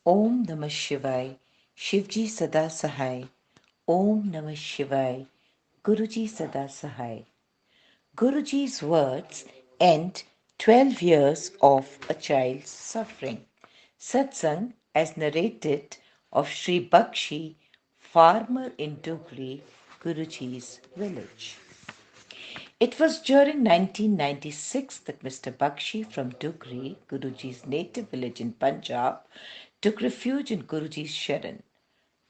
Om Namah Shivaya, Shivji Sada Sahai. Om Namah Shivaya, Guruji Sada Sahai. Guruji's words end 12 years of a child's suffering. Satsang, as narrated of Shri Bakshi, farmer in Dugri Guruji's village. It was during 1996 that Mr. Bakshi from Dugri, Guruji's native village in Punjab, took refuge in Guruji's Sharan.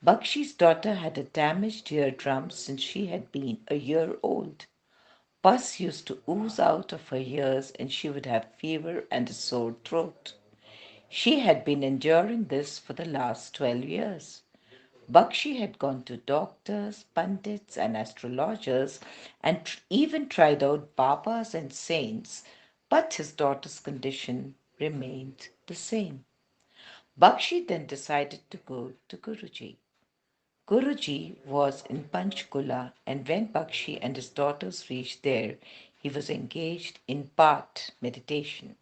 Bakshi's daughter had a damaged eardrum since she had been a year old. Pus used to ooze out of her ears and she would have fever and a sore throat. She had been enduring this for the last 12 years. Bakshi had gone to doctors, pundits, and astrologers and even tried out babas and saints, but his daughter's condition remained the same. Bakshi then decided to go to Guruji. Guruji was in Panchkula, and when Bakshi and his daughters reached there, he was engaged in Path meditation.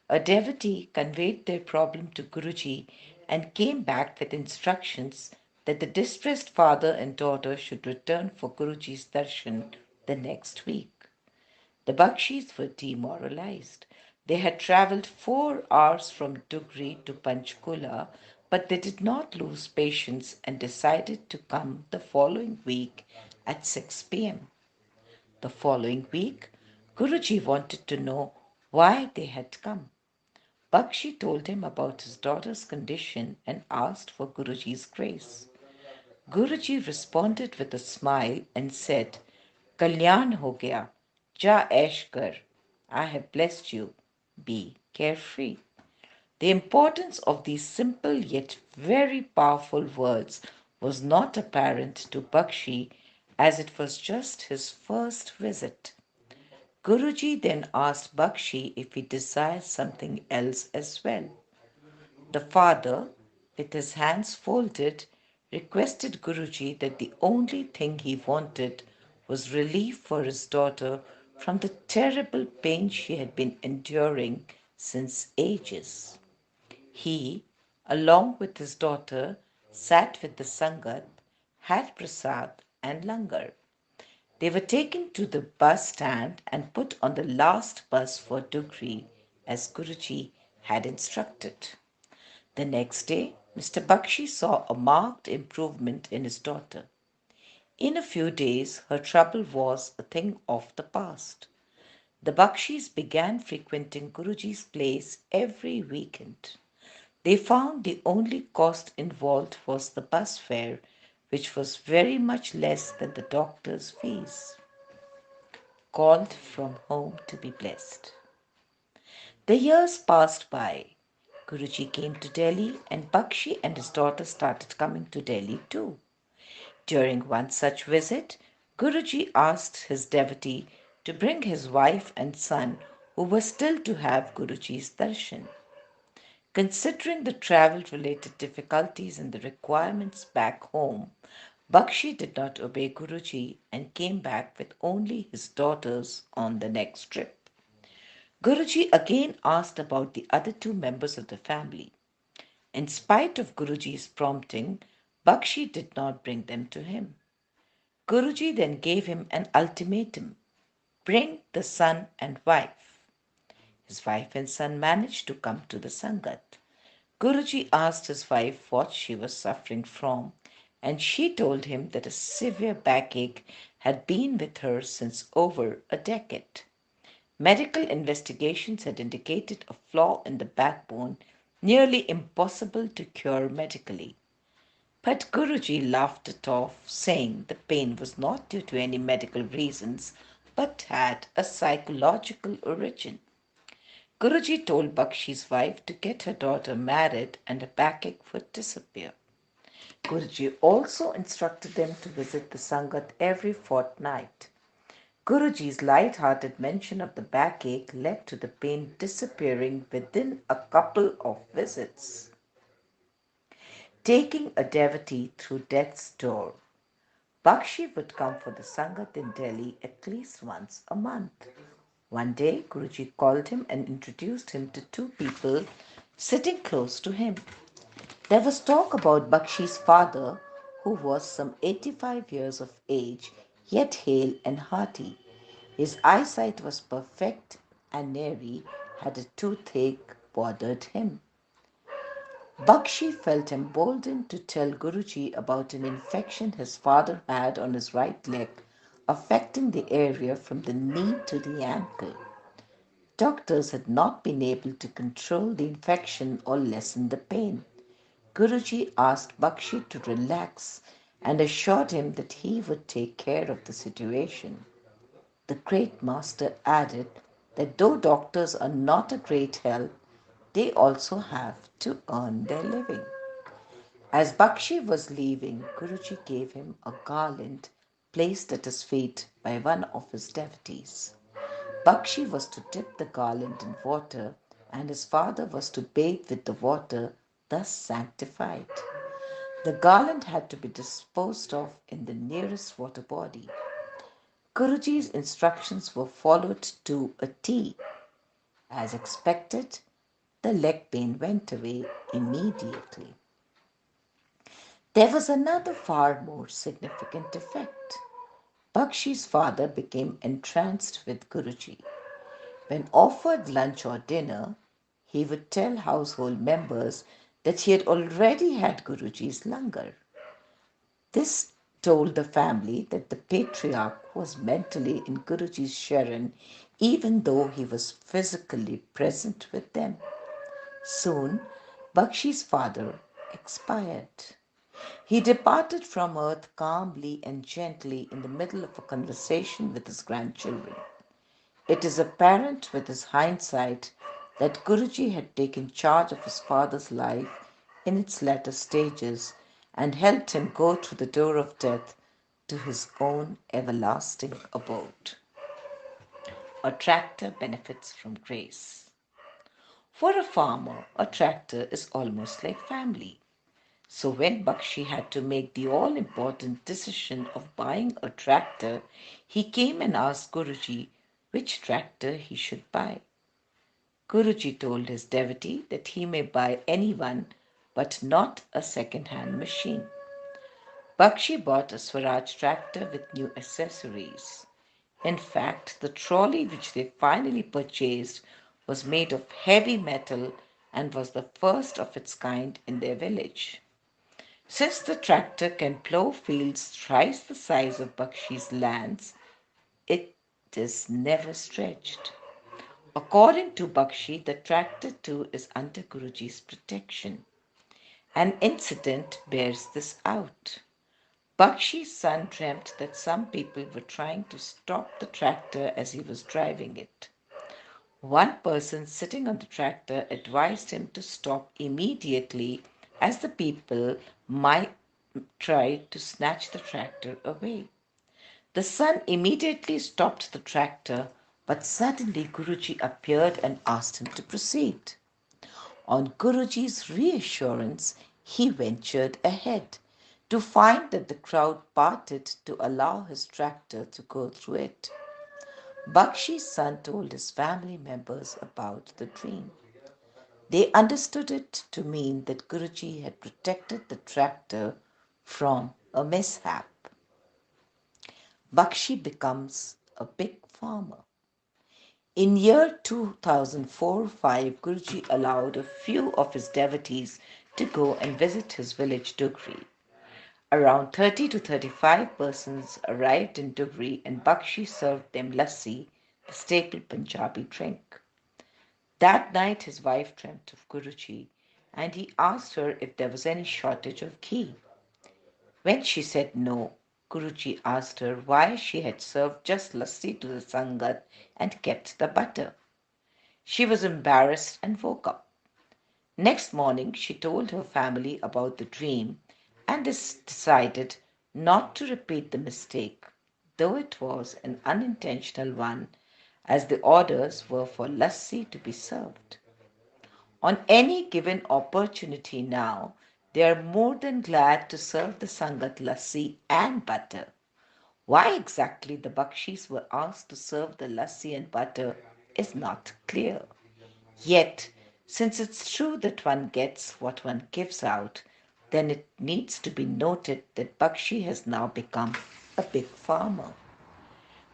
A devotee conveyed their problem to Guruji and came back with instructions that the distressed father and daughter should return for Guruji's darshan the next week. The Bakshis were demoralized. They had travelled 4 hours from Dugri to Panchkula, but they did not lose patience and decided to come the following week at 6 p.m. The following week, Guruji wanted to know why they had come. Bakshi told him about his daughter's condition and asked for Guruji's grace. Guruji responded with a smile and said, Kalyan ho gaya, ja aish kar. I have blessed you. Be carefree. The importance of these simple yet very powerful words was not apparent to Bakshi as it was just his first visit. Guruji then asked Bakshi if he desired something else as well. The father, with his hands folded, requested Guruji that the only thing he wanted was relief for his daughter from the terrible pain she had been enduring since ages. He, along with his daughter, sat with the Sangat, had prasad and langar. They were taken to the bus stand and put on the last bus for Dugri, as Guruji had instructed. The next day, Mr. Bakshi saw a marked improvement in his daughter. In a few days, her trouble was a thing of the past. The Bakshis began frequenting Guruji's place every weekend. They found the only cost involved was the bus fare, which was very much less than the doctor's fees. Called from home to be blessed. The years passed by. Guruji came to Delhi and Bakshi and his daughter started coming to Delhi too. During one such visit, Guruji asked his devotee to bring his wife and son who were still to have Guruji's darshan. Considering the travel related difficulties and the requirements back home, Bakshi did not obey Guruji and came back with only his daughters on the next trip. Guruji again asked about the other 2 members of the family. In spite of Guruji's prompting, Bakshi did not bring them to him. Guruji then gave him an ultimatum: bring the son and wife. His wife and son managed to come to the Sangat. Guruji asked his wife what she was suffering from, and she told him that a severe backache had been with her since over a decade. Medical investigations had indicated a flaw in the backbone nearly impossible to cure medically. But Guruji laughed it off, saying the pain was not due to any medical reasons but had a psychological origin. Guruji told Bakshi's wife to get her daughter married and the backache would disappear. Guruji also instructed them to visit the Sangat every fortnight. Guruji's light-hearted mention of the backache led to the pain disappearing within a couple of visits, taking a devotee through death's door. Bakshi would come for the Sangat in Delhi at least once a month. One day, Guruji called him and introduced him to 2 people sitting close to him. There was talk about Bakshi's father, who was some 85 years of age, yet hale and hearty. His eyesight was perfect, and nary had a toothache bothered him. Bakshi felt emboldened to tell Guruji about an infection his father had on his right leg, affecting the area from the knee to the ankle. Doctors had not been able to control the infection or lessen the pain. Guruji asked Bakshi to relax and assured him that he would take care of the situation. The great master added that though doctors are not a great help, they also have to earn their living. As Bakshi was leaving, Guruji gave him a garland placed at his feet by one of his devotees. Bakshi was to dip the garland in water, and his father was to bathe with the water thus sanctified. The garland had to be disposed of in the nearest water body. Guruji's instructions were followed to a T. As expected, the leg pain went away immediately. There was another far more significant effect. Bakshi's father became entranced with Guruji. When offered lunch or dinner, he would tell household members that he had already had Guruji's langar. This told the family that the patriarch was mentally in Guruji's sharan even though he was physically present with them. Soon, Bakshi's father expired. He departed from earth calmly and gently in the middle of a conversation with his grandchildren. It is apparent with his hindsight that Guruji had taken charge of his father's life in its latter stages and helped him go through the door of death to his own everlasting abode. A tractor benefits from grace. For a farmer, a tractor is almost like family. So when Bakshi had to make the all important decision of buying a tractor, he came and asked Guruji which tractor he should buy. Guruji told his devotee that he may buy any one, but not a second hand machine. Bakshi bought a Swaraj tractor with new accessories. In fact, the trolley which they finally purchased was made of heavy metal and was the first of its kind in their village. Since the tractor can plough fields thrice the size of Bakshi's lands, it is never stretched. According to Bakshi, the tractor too is under Guruji's protection. An incident bears this out. Bakshi's son dreamt that some people were trying to stop the tractor as he was driving it. One person sitting on the tractor advised him to stop immediately as the people might try to snatch the tractor away. The son immediately stopped the tractor, but suddenly Guruji appeared and asked him to proceed. On Guruji's reassurance, he ventured ahead to find that the crowd parted to allow his tractor to go through it. Bakshi's son told his family members about the dream. They understood it to mean that Guruji had protected the tractor from a mishap. Bakshi becomes a big farmer. In year 2004-5, Guruji allowed a few of his devotees to go and visit his village Dugri. Around 30 to 35 persons arrived in Dugri and Bakshi served them lassi, the staple Punjabi drink. That night his wife dreamt of Guruji and he asked her if there was any shortage of ghee. When she said no, Guruji asked her why she had served just lassi to the Sangat and kept the butter. She was embarrassed and woke up. Next morning, she told her family about the dream and decided not to repeat the mistake, though it was an unintentional one, as the orders were for lassi to be served. On any given opportunity now, they are more than glad to serve the Sangat lassi and butter. Why exactly the Bakshis were asked to serve the lassi and butter is not clear. Yet, Since it's true that one gets what one gives out, then it needs to be noted that Bakshi has now become a big farmer.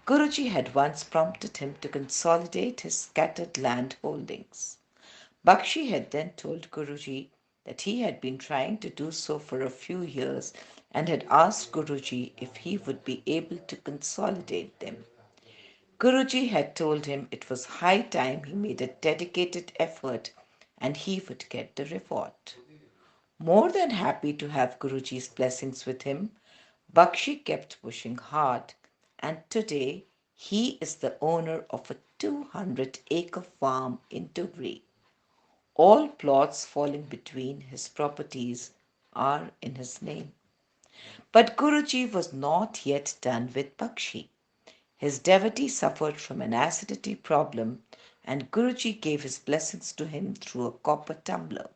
Guruji had once prompted him to consolidate his scattered land holdings. Bakshi had then told Guruji that he had been trying to do so for a few years and had asked Guruji if he would be able to consolidate them. Guruji had told him it was high time he made a dedicated effort and he would get the reward. More than happy to have Guruji's blessings with him, Bakshi kept pushing hard, and today he is the owner of a 200-acre farm in Dugri. All plots falling between his properties are in his name. But Guruji was not yet done with Bakshi. His devotee suffered from an acidity problem, and Guruji gave his blessings to him through a copper tumbler.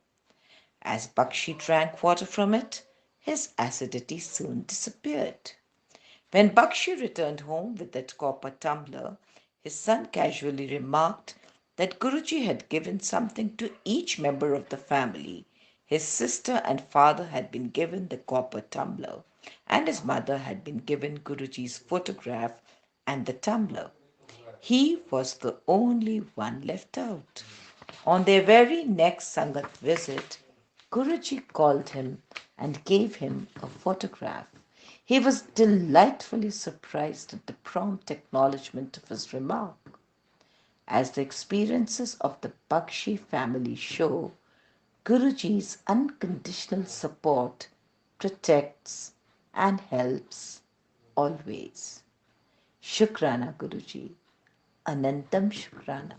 As Bakshi drank water from it, his acidity soon disappeared. When Bakshi returned home with that copper tumbler, his son casually remarked that Guruji had given something to each member of the family. His sister and father had been given the copper tumbler, and his mother had been given Guruji's photograph and the tumbler. He was the only one left out. On their very next Sangat visit, Guruji called him and gave him a photograph. He was delightfully surprised at the prompt acknowledgement of his remark. As the experiences of the Bakshi family show, Guruji's unconditional support protects and helps always. Shukrana Guruji. Anantam Shukrana.